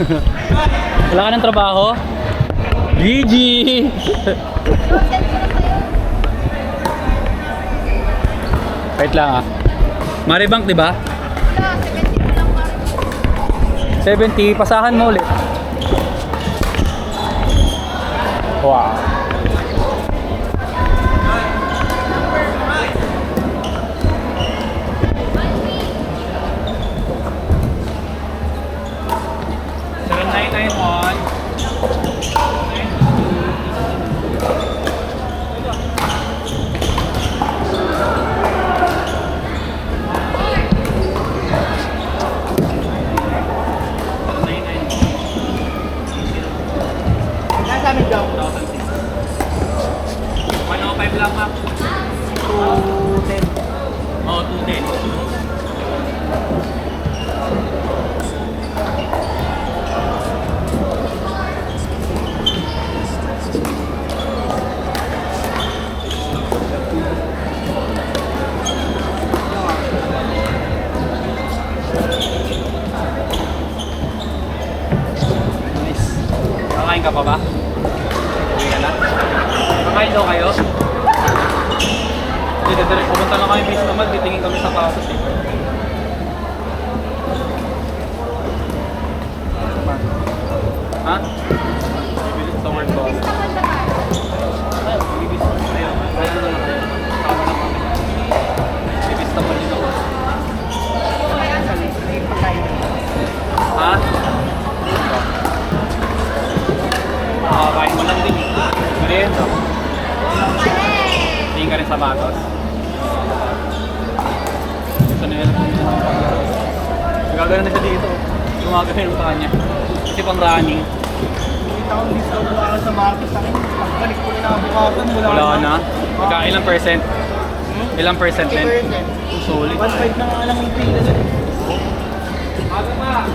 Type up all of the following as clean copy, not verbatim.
Wala ka ng trabaho? GG! Wait lang ah. Maribank di ba? 70, pasahan mo ulit. Wow. Kakain ka pa ba? Uwi ka na? Kakain daw kayo? Hindi, direct pumunta na kami base naman, titingin kami sa kasos eh. Ha? Bibilis sa word ko. Bibilis sa kayo. Kaya na lang kayo. Tama na kami. Bibilis sa word ko. Ha? Makakain mo lang din eh. Merienda. Tingin ka rin sa batos. Ito na yun. Nagagano na siya dito. Gumagano sa kanya. Kasi pang running. Kita ko discount wala sa market sa akin. Pagbalik ko na bukasan. Wala na. Ilang percent? Ilang percent din? Solid. 1.5 na nga lang yung pila dyan. Bago pa!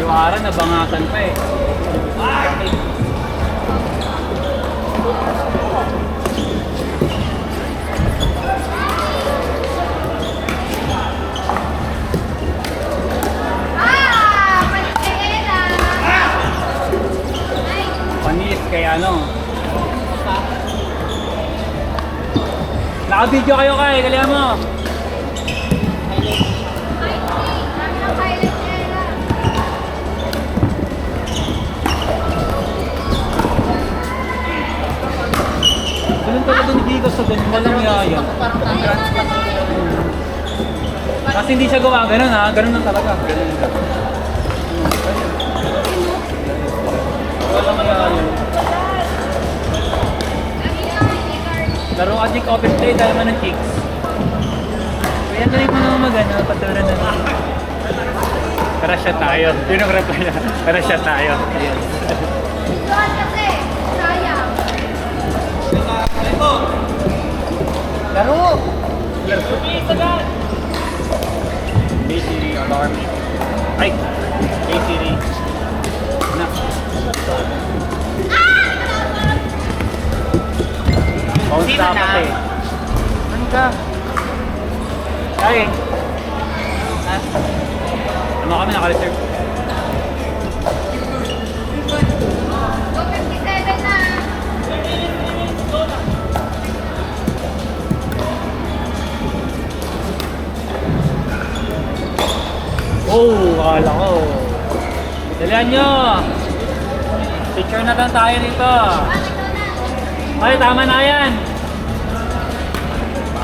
Iwara, nabangasan pa eh. Panis kaya ano. Naka-video kayo kay, kalihan mo. Ganun talaga ni Vigo sa ganun, walang yaya. Kasi hindi siya gawa ganun ha, ganun lang talaga. Ganun lang. Walang yaya. Laro Addict Open Play, dahil man ng chicks. Kaya galing mo naman mag-ano, paturan na naman. Karasya tayo. Yun ang reply niya. Karasya tayo. Yes. Doon kasi, sayang. Laro! Hey Siri, alarm. Ay! Hey Siri. Na. Bounce na pa eh. Ano ka? Ay! Ano kami naka-reserve? 257 na. Oh, akala ko. Dalihan nyo! Picture na lang tayo dito. Ay, tama na yan.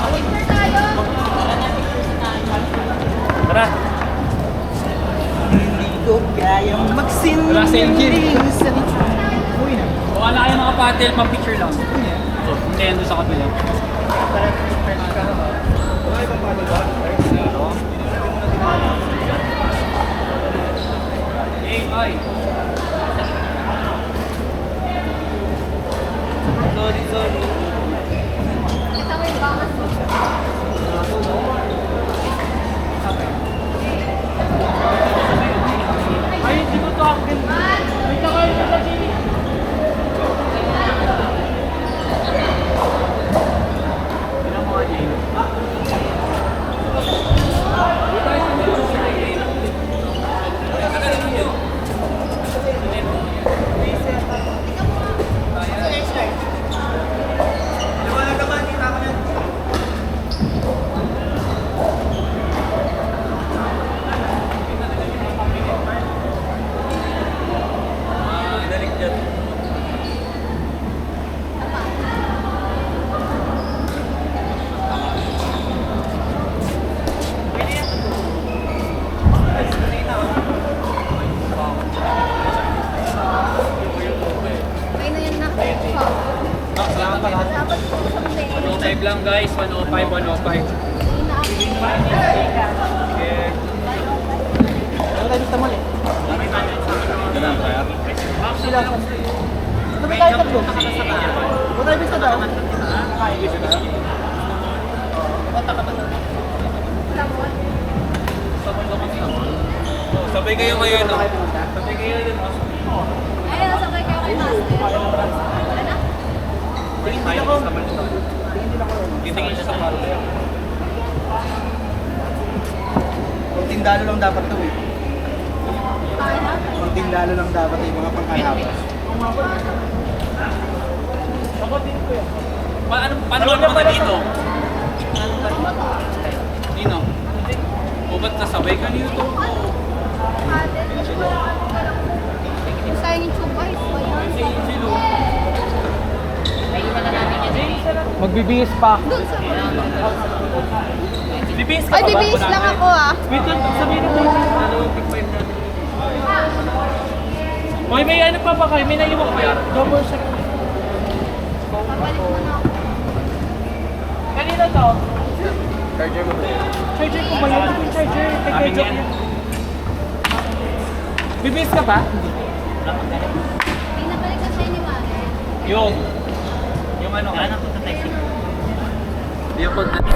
Picture tayo. Tara. Hindi ko kayang Wala selfie. magsinungaling sa... Uy na. O Wala kayong mga paddle, pang picture lang. Hindi, yan doon sa kabila. Hey, bye. Sorry. Kita mo yung bangas mo. Ay, hindi ko to akin. Wait ako, wait ako, Jimmy. Tignan mo nga, Jimmy. May na yan na. Salamat pala. Dapat po sa 105 lang guys, 105, 105. Ano tayo gusto mo eh? Ganun kaya? Sila. Sabi tayo tatlo. Huwag tayo bisa daw. Sabay kayo ngayon, no? Sabay kayo din, no? Ayun, sabay kayo kay Master. Ano? Tingin din ako. Titingin siya sa paddle. Kunting dalo lang dapat to eh. Kaya? Kunting dalo lang dapat yung mga pangkalapas. Paano mo ba dito? Dino? O ba't nasabay ka dito? Paddle. Yung sayang yung chupa. Sino? Magbibihis pa. Doon sa Bibis ka Ay, pa ba? bibihis lang ako ah. Wait, sabihin mo. Hoy, may ano pa ba kayo? May naiwan pa yan. Double check. Babalik mo na ako. Kanina to? Charger mo ba? Charger ko ba yun? Ito yung charger. Amin yan. Bibis ka ba? Pinabalik ka sa'yo ni Mare. Yung ano? Yung pagdating